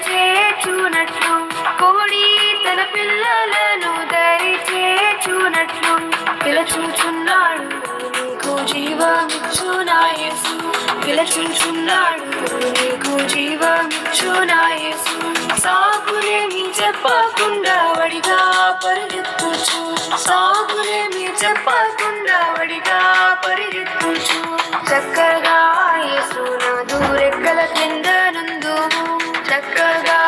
చేర్చునట్లు కోడి తన పిల్లలను దరి చేర్చునట్లు పిలచుచున్నాడు నీకు జీవమిచ్చు నా యేసు పిలచుచున్నాడు నీకు జీవమిచ్చు నా యేసు సాకులేమి చెప్పకుండా వడిగా పరిగెత్తుచు సాకులేమి చెప్పకుండా వడిగా పరిగెత్తుచు చక్కగా యేసునాథు రెక్కల కింద నందుము చక్కగా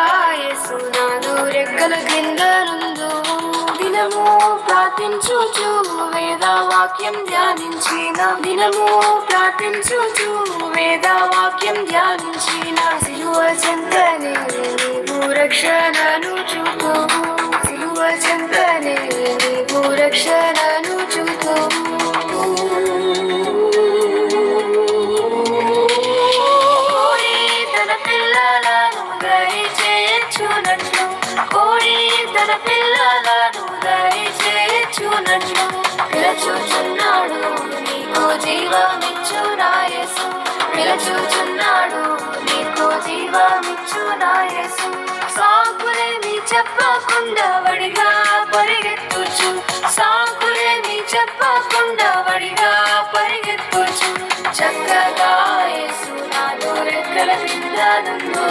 యేసునాథు రెక్కల కింద నందుము దినము ప్రార్థించుచు వేదవాక్యం ధ్యానించిన దినము ప్రార్థించుచు వేదవాక్యం ధ్యానించిన సిలువ చెంతనే నీవు రక్షణను చూపుము సిలువ చెంతనే నీవు రక్షణను చూపుము కోడి తన పిల్లలను దరి చేర్చునట్లు పిలచుచున్నాడు నీకు జీవమిచ్చు నా యేసు పిలచుచున్నాడు నీకు జీవమిచ్చు నా యేసు సాకులేమి చెప్పకుండా వడిగా పరిగెత్తుచు సాకులేమి చెప్పకుండా వడిగా పరిగెత్తుచు చక్కగా యేసునాథు రెక్కల కింద నందు